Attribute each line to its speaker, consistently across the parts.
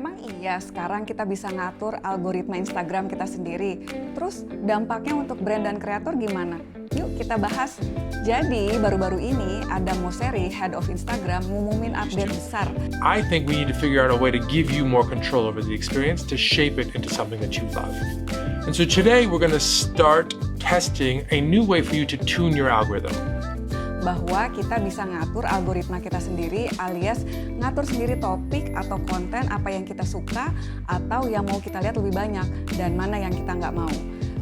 Speaker 1: Emang iya sekarang kita bisa ngatur algoritma Instagram kita sendiri. Terus dampaknya untuk brand dan kreator gimana? Yuk kita bahas. Jadi baru-baru ini ada Mosseri, Head of Instagram, ngumumin update besar.
Speaker 2: I think we need to figure out a way to give you more control over the experience to shape it into something that you love. And so today we're going to start testing a new way for you to tune your algorithm.
Speaker 1: Bahwa kita bisa ngatur algoritma kita sendiri alias ngatur sendiri topik atau konten apa yang kita suka atau yang mau kita lihat lebih banyak dan mana yang kita nggak mau.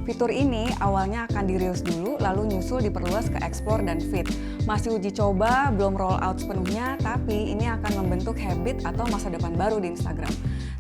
Speaker 1: Fitur ini awalnya akan di-reels dulu lalu nyusul diperluas ke explore dan feed. Masih uji coba, belum roll out sepenuhnya, tapi ini akan membentuk habit atau masa depan baru di Instagram.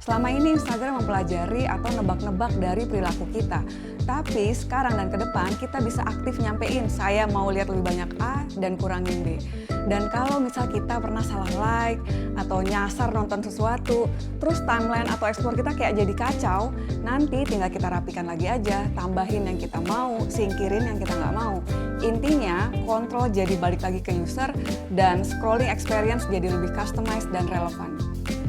Speaker 1: Selama ini Instagram mempelajari atau nebak-nebak dari perilaku kita. Tapi sekarang dan ke depan kita bisa aktif nyampein saya mau lihat lebih banyak A dan kurangin B. Dan kalau misal kita pernah salah like atau nyasar nonton sesuatu, terus timeline atau explore kita kayak jadi kacau, nanti tinggal kita rapikan lagi aja, tambahin yang kita mau, singkirin yang kita nggak mau. Intinya, kontrol jadi balik lagi ke user dan scrolling experience jadi lebih customized dan relevan.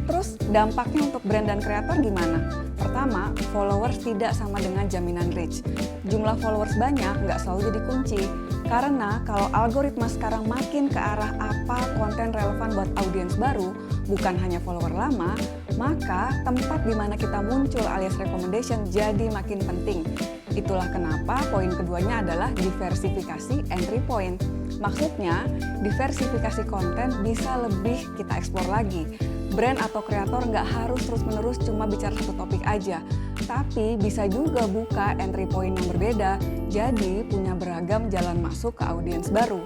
Speaker 1: Terus dampaknya untuk brand dan kreator gimana? Pertama, followers tidak sama dengan jaminan reach. Jumlah followers banyak nggak selalu jadi kunci. Karena kalau algoritma sekarang makin ke arah apa konten relevan buat audiens baru, bukan hanya follower lama, maka tempat di mana kita muncul alias recommendation jadi makin penting. Itulah kenapa poin keduanya adalah diversifikasi entry point. Maksudnya, diversifikasi konten bisa lebih kita eksplor lagi. Brand atau kreator nggak harus terus-menerus cuma bicara satu topik aja, tapi bisa juga buka entry point yang berbeda, jadi punya beragam jalan masuk ke audiens baru.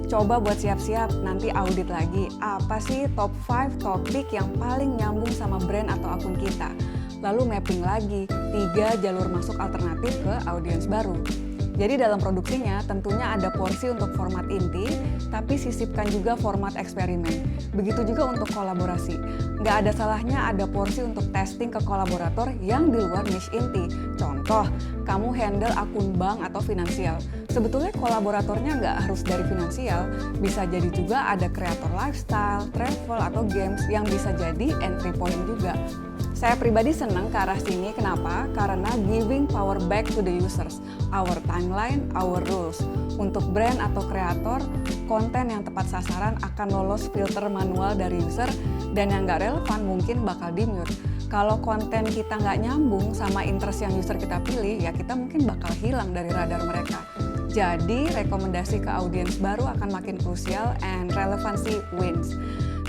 Speaker 1: Coba buat siap-siap, nanti audit lagi, apa sih top 5 topik yang paling nyambung sama brand atau akun kita. Lalu mapping lagi, 3 jalur masuk alternatif ke audiens baru. Jadi dalam produksinya tentunya ada porsi untuk format inti, tapi sisipkan juga format eksperimen. Begitu juga untuk kolaborasi. Nggak ada salahnya ada porsi untuk testing ke kolaborator yang di luar niche inti. Contoh, kamu handle akun bank atau finansial. Sebetulnya kolaboratornya nggak harus dari finansial, bisa jadi juga ada kreator lifestyle, travel, atau games yang bisa jadi entry point juga. Saya pribadi senang ke arah sini, kenapa? Karena giving power back to the users, our timeline, our rules. Untuk brand atau kreator, konten yang tepat sasaran akan lolos filter manual dari user dan yang nggak relevan mungkin bakal di-mute. Kalau konten kita nggak nyambung sama interest yang user kita pilih, ya kita mungkin bakal hilang dari radar mereka. Jadi, rekomendasi ke audiens baru akan makin krusial and relevancy wins.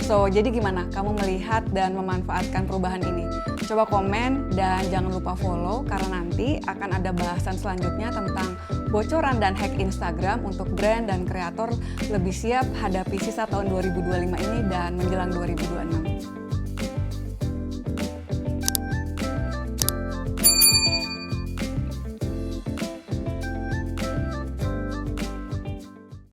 Speaker 1: So, jadi gimana kamu melihat dan memanfaatkan perubahan ini? Coba komen dan jangan lupa follow karena nanti akan ada bahasan selanjutnya tentang bocoran dan hack Instagram untuk brand dan kreator lebih siap hadapi sisa tahun 2025 ini dan menjelang 2026.